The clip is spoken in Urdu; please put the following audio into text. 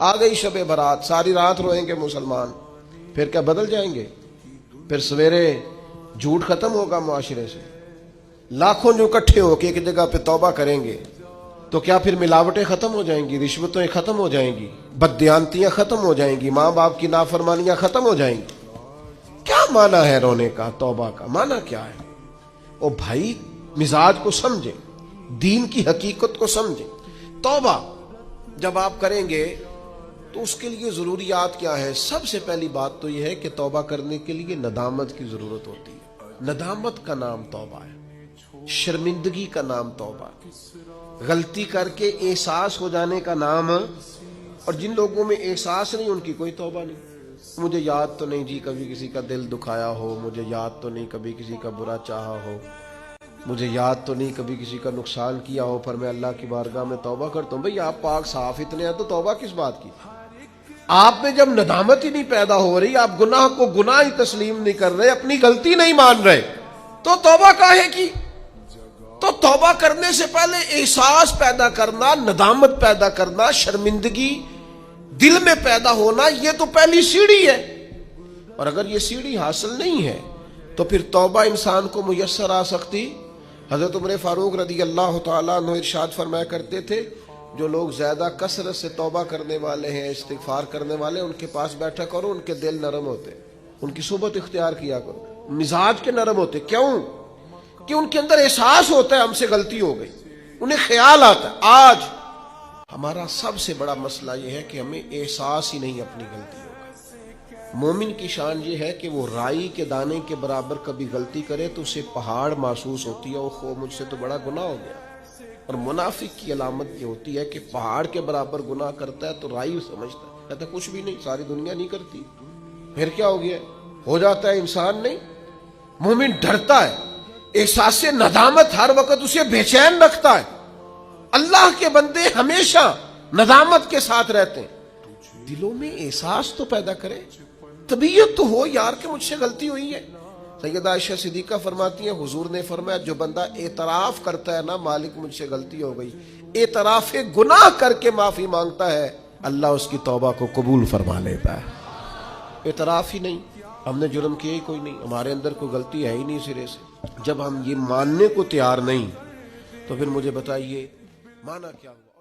آ گئی شب برات، ساری رات روئیں گے مسلمان، پھر کیا بدل جائیں گے؟ پھر سویرے جھوٹ ختم ہوگا معاشرے سے، لاکھوں جو اکٹھے ہو کے ایک جگہ پہ توبہ کریں گے تو کیا پھر ملاوٹیں ختم ہو جائیں گی، رشوتیں ختم ہو جائیں گی، بددیانتیاں ختم ہو جائیں گی، ماں باپ کی نافرمانیاں ختم ہو جائیں گی؟ کیا معنی ہے رونے کا؟ توبہ کا معنی کیا ہے؟ او بھائی مزاج کو سمجھیں، دین کی حقیقت کو سمجھیں۔ توبہ جب آپ کریں گے تو اس کے لیے ضروریات کیا ہے؟ سب سے پہلی بات تو یہ ہے کہ توبہ کرنے کے لیے ندامت کی ضرورت ہوتی ہے۔ ندامت کا نام توبہ ہے، شرمندگی کا نام توبہ ہے، غلطی کر کے احساس ہو جانے کا نام، اور جن لوگوں میں احساس نہیں ان کی کوئی توبہ نہیں۔ مجھے یاد تو نہیں جی کبھی کسی کا دل دکھایا ہو، مجھے یاد تو نہیں کبھی کسی کا برا چاہا ہو، مجھے یاد تو نہیں کبھی کسی کا نقصان کیا ہو، پر میں اللہ کی بارگاہ میں توبہ کرتا ہوں۔ بھئی آپ پاک صاف اتنے ہیں تو توبہ کس بات کی؟ آپ میں جب ندامت ہی نہیں پیدا ہو رہی، آپ گناہ کو گناہ ہی تسلیم نہیں کر رہے، اپنی غلطی نہیں مان رہے، تو توبہ کاہے کی؟ تو توبہ کرنے سے پہلے احساس پیدا کرنا، ندامت پیدا کرنا، شرمندگی دل میں پیدا ہونا، یہ تو پہلی سیڑھی ہے۔ اور اگر یہ سیڑھی حاصل نہیں ہے تو پھر توبہ انسان کو میسر آ سکتی؟ حضرت عمر فاروق رضی اللہ تعالیٰ عنہ ارشاد فرمایا کرتے تھے، جو لوگ زیادہ کثرت سے توبہ کرنے والے ہیں، استغفار کرنے والے، ان کے پاس بیٹھا کرو، ان کے دل نرم ہوتے، ان کی صحبت اختیار کیا کرو، مزاج کے نرم ہوتے۔ کیوں؟ کہ ان کے اندر احساس ہوتا ہے ہم سے غلطی ہو گئی، انہیں خیال آتا ہے۔ آج ہمارا سب سے بڑا مسئلہ یہ ہے کہ ہمیں احساس ہی نہیں اپنی غلطیوں کا۔ مومن کی شان یہ ہے کہ وہ رائی کے دانے کے برابر کبھی غلطی کرے تو اسے پہاڑ محسوس ہوتی ہے، اوہ مجھ سے تو بڑا گناہ ہو گیا۔ اور منافق کی علامت یہ ہوتی ہے کہ پہاڑ کے برابر گناہ کرتا ہے تو رائی سمجھتا ہے، کہتا ہے کچھ بھی نہیں، ساری دنیا نہیں کرتی، پھر کیا ہو گیا؟ ہو جاتا ہے انسان نہیں۔ مومن ڈرتا ہے، احساس ندامت ہر وقت اسے بے چین رکھتا ہے۔ اللہ کے بندے ہمیشہ ندامت کے ساتھ رہتے ہیں۔ دلوں میں احساس تو پیدا کرے، طبیعت تو ہو یار کہ مجھ سے غلطی ہوئی ہے۔ سیدہ عائشہ صدیقہ فرماتی ہیں، حضور نے فرمایا جو بندہ اعتراف کرتا ہے نا مالک مجھ سے غلطی ہو گئی، اعتراف گناہ کر کے معافی مانگتا ہے، اللہ اس کی توبہ کو قبول فرما لیتا ہے۔ اعتراف ہی نہیں، ہم نے جرم کیا ہی کوئی نہیں، ہمارے اندر کوئی غلطی ہے ہی نہیں سرے سے۔ جب ہم یہ ماننے کو تیار نہیں تو پھر مجھے بتائیے معنی کیا ہوا؟